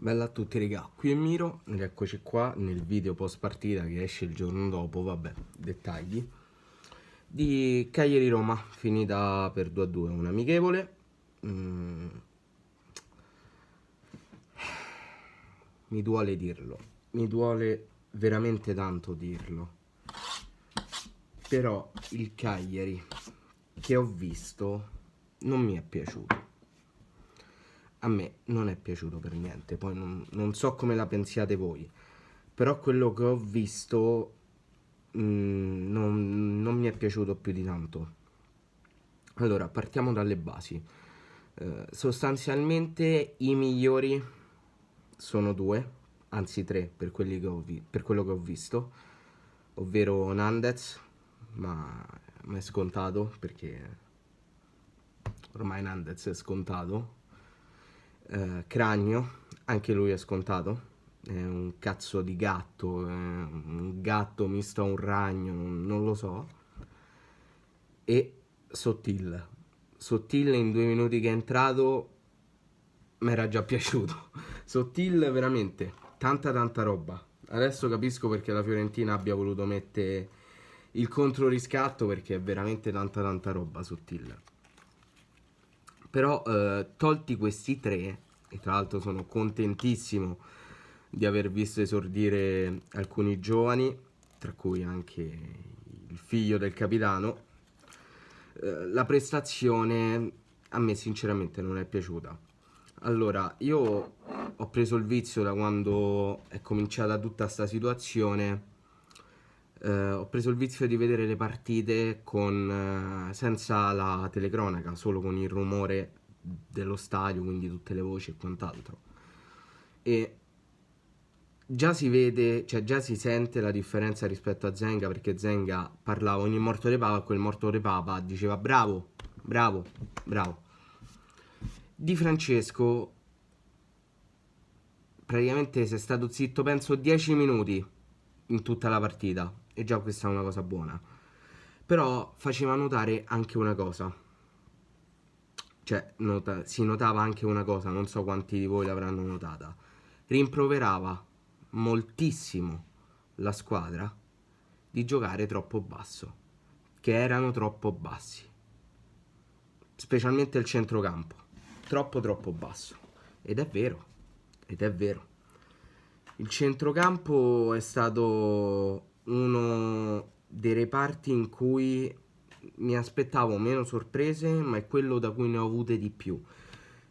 Bella a tutti raga, qui è Miro ed eccoci qua nel video post partita che esce il giorno dopo, vabbè, dettagli, di Cagliari-Roma, finita per 2-2, un amichevole. Mi duole dirlo, mi duole veramente tanto dirlo, però il Cagliari che ho visto non mi è piaciuto. A me non è piaciuto per niente, poi non so come la pensiate voi, però quello che ho visto non mi è piaciuto più di tanto. Allora, partiamo dalle basi. Sostanzialmente i migliori sono due, anzi tre per quello che ho visto, ovvero Nandez, ma è scontato perché ormai Nandez è scontato. Cragno, anche lui è scontato. È un cazzo di gatto, è un gatto misto a un ragno, non lo so. E Sottil. Sottil in 2 minuti che è entrato mi era già piaciuto. Sottil veramente, tanta roba. Adesso capisco perché la Fiorentina abbia voluto mettere il controriscatto, perché è veramente tanta roba Sottil. Però tolti questi tre, e tra l'altro sono contentissimo di aver visto esordire alcuni giovani, tra cui anche il figlio del capitano, la prestazione a me sinceramente non è piaciuta. Allora, io ho preso il vizio da quando è cominciata tutta sta situazione. Ho preso il vizio di vedere le partite senza la telecronaca, solo con il rumore dello stadio, quindi tutte le voci e quant'altro. E già si vede, cioè già si sente la differenza rispetto a Zenga, perché Zenga parlava ogni morto di papa e quel morto di papa diceva bravo, bravo, bravo. Di Francesco praticamente si è stato zitto penso 10 minuti in tutta la partita, e già questa è una cosa buona. Però faceva notare anche una cosa, cioè si notava anche una cosa, non so quanti di voi l'avranno notata. Rimproverava moltissimo la squadra di giocare troppo basso, che erano troppo bassi, specialmente il centrocampo, troppo basso. Ed è vero, ed è vero. Il centrocampo è stato uno dei reparti in cui mi aspettavo meno sorprese, ma è quello da cui ne ho avute di più.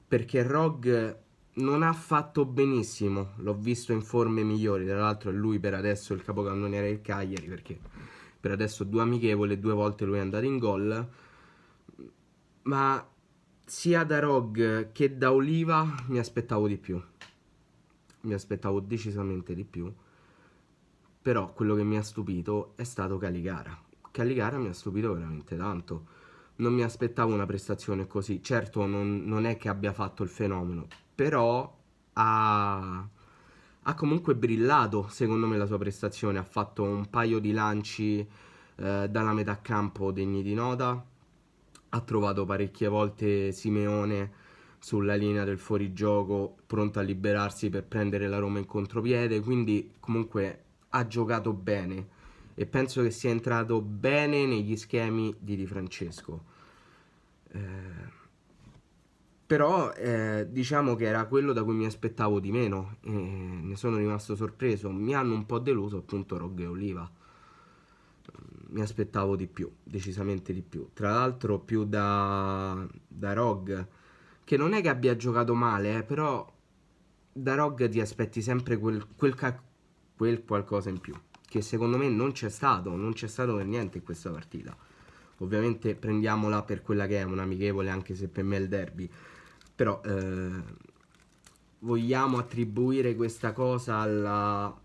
Perché Rog non ha fatto benissimo, l'ho visto in forme migliori. Tra l'altro è lui per adesso il capocannoniere del Cagliari, perché per adesso 2 amichevoli, 2 volte lui è andato in gol. Ma sia da Rog che da Oliva mi aspettavo di più. Mi aspettavo decisamente di più. Però quello che mi ha stupito è stato Caligara. Caligara mi ha stupito veramente tanto. Non mi aspettavo una prestazione così. Certo, non è che abbia fatto il fenomeno, però ha comunque brillato, secondo me, la sua prestazione. Ha fatto un paio di lanci dalla metà campo degni di nota. Ha trovato parecchie volte Simeone sulla linea del fuorigioco, pronto a liberarsi per prendere la Roma in contropiede. Quindi comunque ha giocato bene e penso che sia entrato bene negli schemi di Di Francesco. Però diciamo che era quello da cui mi aspettavo di meno e ne sono rimasto sorpreso. Mi hanno un po' deluso appunto Rogge e Oliva. Mi aspettavo di più, decisamente di più. Tra l'altro più da Rog, che non è che abbia giocato male, però da Rog ti aspetti sempre quel qualcosa in più, che secondo me non c'è stato per niente in questa partita. Ovviamente prendiamola per quella che è, un amichevole, anche se per me è il derby. Però vogliamo attribuire questa cosa alla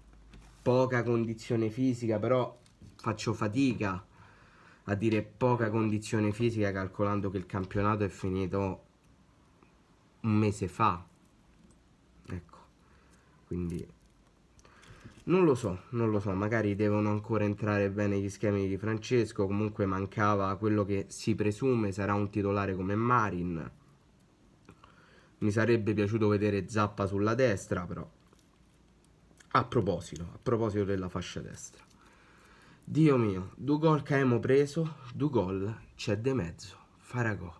poca condizione fisica, però faccio fatica a dire poca condizione fisica calcolando che il campionato è finito un mese fa. Ecco, quindi non lo so, magari devono ancora entrare bene gli schemi di Francesco, comunque mancava quello che si presume sarà un titolare come Marin. Mi sarebbe piaciuto vedere Zappa sulla destra, però. A proposito della fascia destra. Dio mio, due gol che abbiamo preso, due gol c'è de mezzo. Faragò.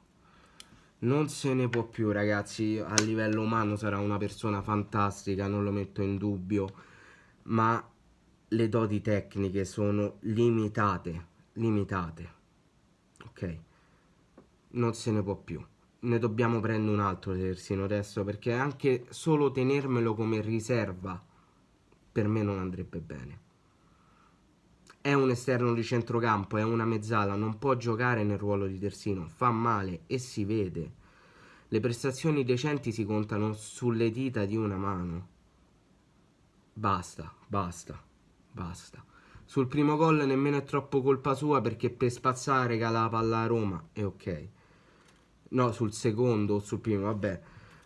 Non se ne può più, ragazzi. A livello umano sarà una persona fantastica, non lo metto in dubbio, ma le doti tecniche sono limitate, limitate. Ok? Non se ne può più. Ne dobbiamo prendere un altro terzino destro, perché anche solo tenermelo come riserva per me non andrebbe bene. È un esterno di centrocampo, è una mezzala, non può giocare nel ruolo di terzino, fa male e si vede. Le prestazioni decenti si contano sulle dita di una mano. Basta, basta, basta. Sul primo gol nemmeno è troppo colpa sua, perché per spazzare regala la palla a Roma è ok. No, sul secondo o sul primo, vabbè.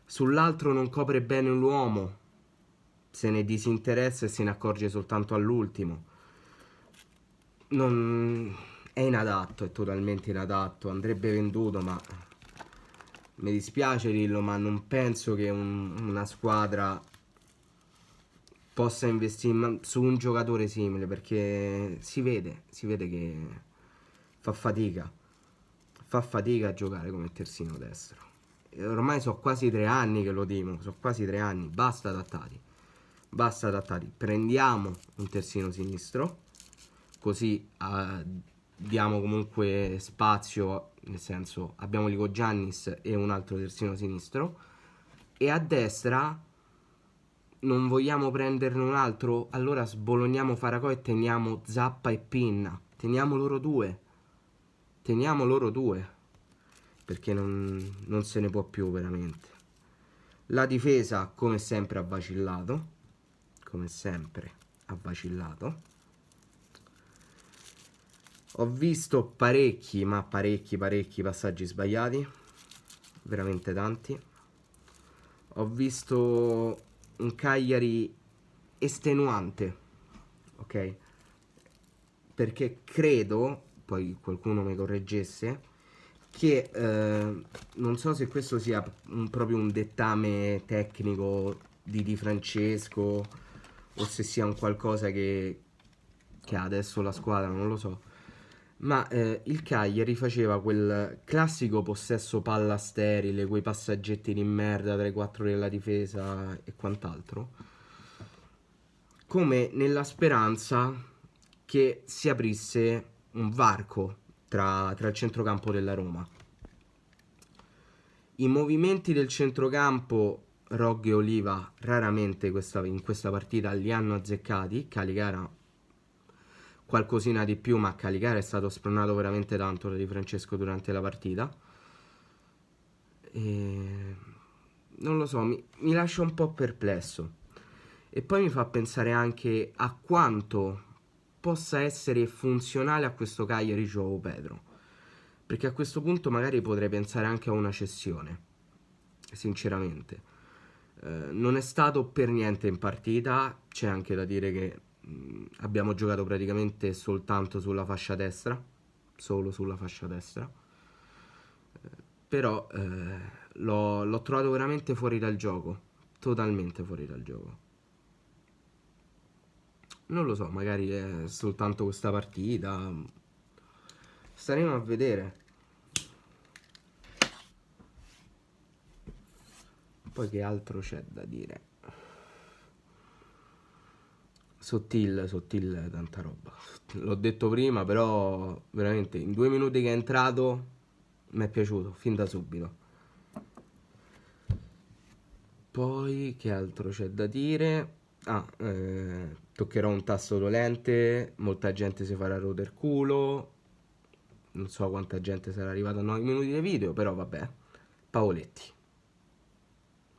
Sull'altro non copre bene l'uomo, se ne disinteressa e se ne accorge soltanto all'ultimo. Non... È inadatto, è totalmente inadatto. Andrebbe venduto, ma mi dispiace dirlo, ma non penso che una squadra possa investire su un giocatore simile, perché si vede che fa fatica a giocare come terzino destro. E ormai sono quasi 3 anni che lo dimo, sono quasi 3 anni, basta adattati, prendiamo un terzino sinistro, così diamo comunque spazio, nel senso abbiamo Lico Giannis e un altro terzino sinistro, e a destra non vogliamo prenderne un altro, allora sbologniamo Faragò e teniamo Zappa e Pinna, teniamo loro due, perché non se ne può più veramente. La difesa come sempre ha vacillato, ho visto parecchi passaggi sbagliati, veramente tanti. Ho visto un Cagliari estenuante, ok? Perché credo, poi qualcuno mi correggesse, che non so se questo sia proprio un dettame tecnico di Di Francesco o se sia un qualcosa che ha adesso la squadra, non lo so. Ma il Cagliari faceva quel classico possesso palla sterile, quei passaggetti di merda tra i quattro della difesa e quant'altro, come nella speranza che si aprisse un varco tra il centrocampo della Roma. I movimenti del centrocampo, Rogge e Oliva raramente in questa partita li hanno azzeccati. Caligara qualcosina di più, ma Caligara è stato spronato veramente tanto da Di Francesco durante la partita. E non lo so, mi lascia un po' perplesso. E poi mi fa pensare anche a quanto possa essere funzionale a questo Cagliari João Pedro, perché a questo punto magari potrei pensare anche a una cessione, sinceramente. Non è stato per niente in partita, c'è anche da dire che abbiamo giocato praticamente soltanto sulla fascia destra, solo sulla fascia destra, però l'ho trovato veramente fuori dal gioco, totalmente fuori dal gioco. Non lo so, magari è soltanto questa partita, staremo a vedere. Poi che altro c'è da dire? Sottile, tanta roba. L'ho detto prima, però veramente in 2 minuti che è entrato mi è piaciuto, fin da subito. Poi che altro c'è da dire? Toccherò un tasto dolente, molta gente si farà rodere culo, non so quanta gente sarà arrivata a 9 minuti di video, però vabbè. Pavoletti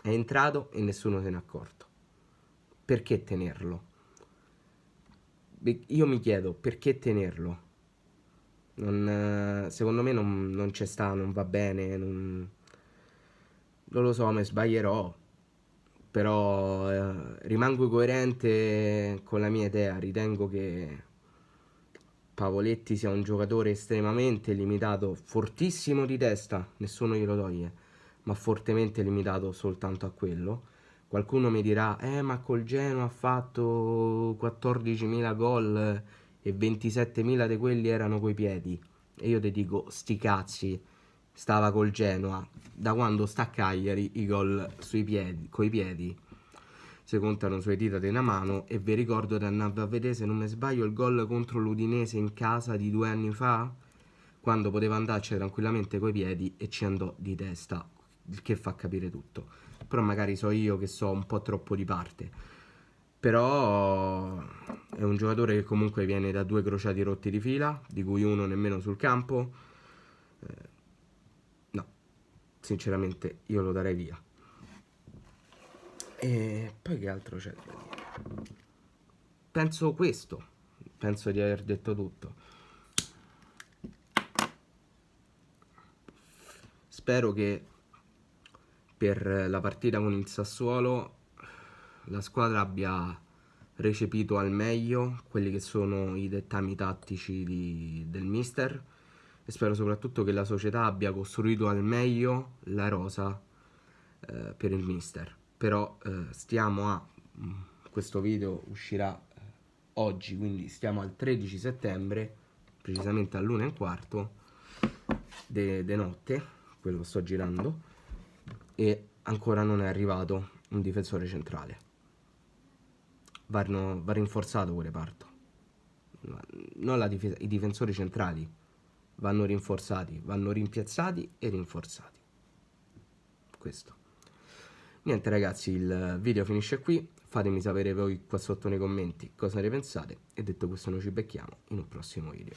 è entrato e nessuno se n'è accorto. Perché tenerlo? Io mi chiedo perché tenerlo. Secondo me non c'è sta, non va bene, non lo so, mi sbaglierò, però rimango coerente con la mia idea. Ritengo che Pavoletti sia un giocatore estremamente limitato, fortissimo di testa, nessuno glielo toglie, ma fortemente limitato soltanto a quello. Qualcuno mi dirà, ma col Genoa ha fatto 14.000 gol e 27.000 di quelli erano coi piedi. E io ti dico, sti cazzi, stava col Genoa. Da quando sta a Cagliari i gol sui piedi, coi piedi si contano sulle dita di una mano. E vi ricordo di andare a vedere, se non mi sbaglio, il gol contro l'Udinese in casa di 2 anni fa, quando poteva andarci tranquillamente coi piedi e ci andò di testa, il che fa capire tutto. Però magari so io che so un po' troppo di parte. Però è un giocatore che comunque viene da 2 crociati rotti di fila, di cui uno nemmeno sul campo. No, sinceramente io lo darei via. E poi che altro c'è da dire? Penso questo. Penso di aver detto tutto. Spero che per la partita con il Sassuolo la squadra abbia recepito al meglio quelli che sono i dettami tattici del mister, e spero soprattutto che la società abbia costruito al meglio la rosa per il mister. Però stiamo a questo video uscirà oggi, quindi stiamo al 13 settembre, precisamente all'1:15 de notte, quello sto girando, e ancora non è arrivato un difensore centrale. Va rinforzato quel reparto. Non la difesa, i difensori centrali vanno rinforzati, vanno rimpiazzati e rinforzati. Questo. Niente ragazzi, il video finisce qui. Fatemi sapere voi qua sotto nei commenti cosa ne pensate, e detto questo noi ci becchiamo in un prossimo video.